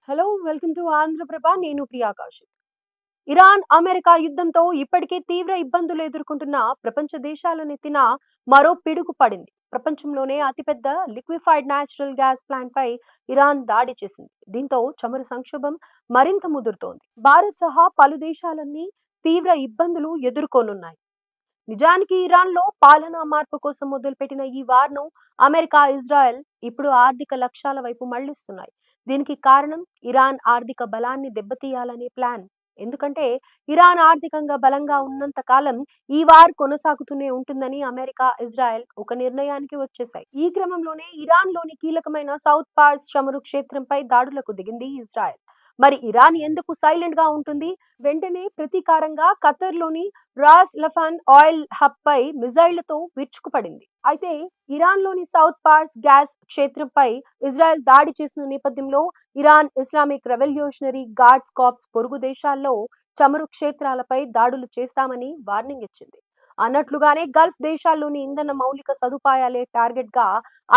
Hello welcome to Andhra Prabha. నేను Priya Kaushik. Iran America యుద్ధంతో ఇప్పటికే తీవ్ర ఇబ్బందులు ఎదుర్కొంటున్న ప్రపంచ దేశాల నెత్తిన మరో పిడుగు పడింది. ప్రపంచంలోనే అతిపెద్ద లిక్విఫైడ్ న్యాచురల్ గ్యాస్ ప్లాంట్ పై ఇరాన్ దాడి చేసింది. దీంతో చమురు సంక్షోభం మరింత ముదురుతోంది. భారత్ సహా పలు దేశాలన్నీ తీవ్ర ఇబ్బందులు ఎదుర్కొనున్నాయి. నిజానికి ఇరాన్లో పాలనా మార్పు కోసం మొదలుపెట్టిన ఈ వార్ను అమెరికా, ఇజ్రాయెల్ ఇప్పుడు ఆర్థిక లక్ష్యాల వైపు మళ్లిస్తున్నాయి. దీనికి కారణం ఇరాన్ ఆర్థిక బలాన్ని దెబ్బతీయాలనే ప్లాన్. ఎందుకంటే ఇరాన్ ఆర్థికంగా బలంగా ఉన్నంత కాలం ఈ వార్ కొనసాగుతూనే ఉంటుందని అమెరికా, ఇజ్రాయెల్ ఒక నిర్ణయానికి వచ్చేశాయి. ఈ క్రమంలోనే ఇరాన్లోని కీలకమైన సౌత్ పార్స్ చమురు క్షేత్రంపై దాడులకు దిగింది ఇజ్రాయెల్. మరి ఇరాన్ ఎందుకు సైలెంట్ గా ఉంటుంది? వెంటనే ప్రతీకారంగా ఖతర్లోని రాస్ లఫాన్ ఆయిల్ హబ్ పై మిజైళ్లతో విరుచుకుపడింది. అయితే ఇరాన్లోని సౌత్ పార్స్ గ్యాస్ క్షేత్రంపై ఇజ్రాయెల్ దాడి చేసిన నేపథ్యంలో Iran Islamic Revolutionary Guards Corps పొరుగు దేశాల్లో చమురు క్షేత్రాలపై దాడులు చేస్తామని వార్నింగ్ ఇచ్చింది. అన్నట్లుగానే గల్ఫ్ దేశాల్లోని ఇంధన మౌలిక సదుపాయాలే టార్గెట్ గా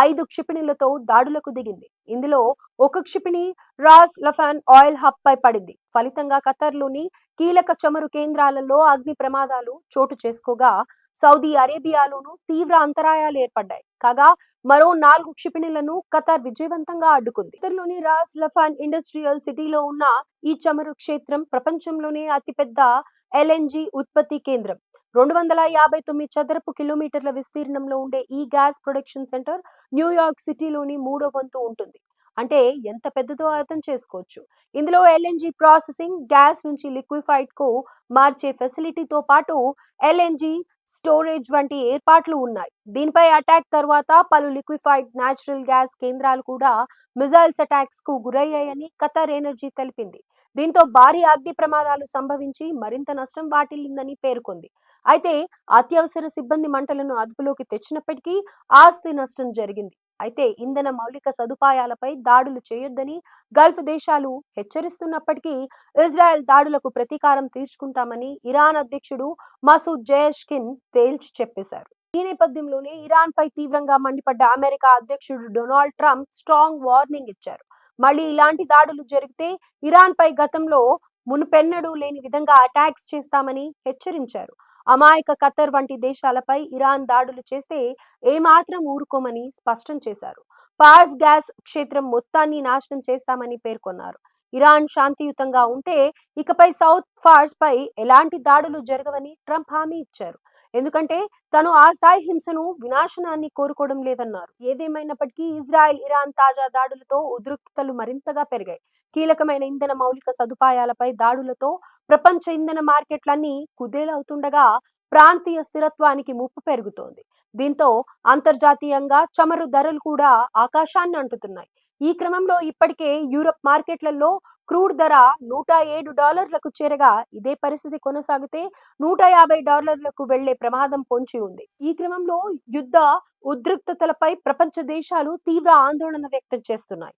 5 క్షిపణులతో దాడులకు దిగింది. ఇందులో ఒక క్షిపణి రాస్ లఫాన్ ఆయిల్ హబ్ పై పడింది. ఫలితంగా ఖతర్లోని కీలక చమురు కేంద్రాలలో అగ్ని ప్రమాదాలు చోటు చేసుకోగా సౌదీ అరేబియాలోనూ తీవ్ర అంతరాయాలు ఏర్పడ్డాయి. కాగా మరో 4 క్షిపణులను ఖతర్ విజయవంతంగా అడ్డుకుంది. ఖతర్లోని రాస్ లఫాన్ ఇండస్ట్రియల్ సిటీలో ఉన్న ఈ చమురు క్షేత్రం ప్రపంచంలోనే అతిపెద్ద ఎల్ఎన్జి ఉత్పత్తి కేంద్రం. 259 చదరపు కిలోమీటర్ల విస్తీర్ణంలో ఉండే ఈ గ్యాస్ ప్రొడక్షన్ సెంటర్ న్యూయార్క్ సిటీలోని 3వ వంతు ఉంటుంది. అంటే ఎంత పెద్దదో అర్థం చేసుకోవచ్చు. ఇందులో ఎల్ఎన్జి ప్రాసెసింగ్, గ్యాస్ నుంచి లిక్విఫైడ్ కు మార్చే ఫెసిలిటీతో పాటు ఎల్ఎన్జి స్టోరేజ్ వంటి ఏర్పాట్లు ఉన్నాయి. దీనిపై అటాక్ తర్వాత పలు లిక్విఫైడ్ న్యాచురల్ గ్యాస్ కేంద్రాలు కూడా మిజైల్స్ అటాక్స్ కు గురయ్యాయని ఖతర్ ఎనర్జీ తెలిపింది. దీంతో భారీ అగ్ని ప్రమాదాలు సంభవించి మరింత నష్టం వాటిల్లిందని పేర్కొంది. అయితే అత్యవసర సిబ్బంది మంటలను అదుపులోకి తెచ్చినప్పటికీ ఆస్తి నష్టం జరిగింది. అయితే ఇంధన మౌలిక సదుపాయాలపై దాడులు చేయొద్దని గల్ఫ్ దేశాలు హెచ్చరిస్తున్నప్పటికీ ఇజ్రాయెల్ దాడులకు ప్రతీకారం తీర్చుకుంటామని ఇరాన్ అధ్యక్షుడు మసూద్ జయష్కిన్ తేల్చి చెప్పేశారు. ఈ నేపథ్యంలోనే ఇరాన్ పై తీవ్రంగా మండిపడ్డ అమెరికా అధ్యక్షుడు డొనాల్డ్ ట్రంప్ స్ట్రాంగ్ వార్నింగ్ ఇచ్చారు. మళ్ళీ ఇలాంటి దాడులు జరిగితే ఇరాన్ పై గతంలో మునుపెన్నడూ లేని విధంగా అటాక్స్ చేస్తామని హెచ్చరించారు. అమాయక ఖతర్ వంటి దేశాలపై ఇరాన్ దాడులు చేస్తే ఏమాత్రం ఊరుకోమని స్పష్టం చేశారు. పార్స్ గ్యాస్ క్షేత్రం మొత్తాన్ని నాశనం చేస్తామని పేర్కొన్నారు. ఇరాన్ శాంతియుతంగా ఉంటే ఇకపై సౌత్ ఫార్స్ పై ఎలాంటి దాడులు జరగవని ట్రంప్ హామీ ఇచ్చారు. ఎందుకంటే తను ఆ స్థాయి హింసను, వినాశనాన్ని కోరుకోవడం లేదన్నారు. ఏదేమైనప్పటికీ ఇజ్రాయెల్, ఇరాన్ తాజా దాడులతో ఉద్రిక్తతలు మరింతగా పెరిగాయి. కీలకమైన ఇంధన మౌలిక సదుపాయాలపై దాడులతో ప్రపంచ ఇంధన మార్కెట్లన్నీ కుదేలవుతుండగా ప్రాంతీయ స్థిరత్వానికి ముప్పు పెరుగుతోంది. దీంతో అంతర్జాతీయంగా చమురు ధరలు కూడా ఆకాశాన్ని అంటుతున్నాయి. ఈ క్రమంలో ఇప్పటికే యూరప్ మార్కెట్లలో క్రూడ్ ధర $107లకు చేరగా ఇదే పరిస్థితి కొనసాగితే $150లకు వెళ్లే ప్రమాదం పొంచి ఉంది. ఈ క్రమంలో యుద్ధ ఉద్రిక్తతలపై ప్రపంచ దేశాలు తీవ్ర ఆందోళన వ్యక్తం చేస్తున్నాయి.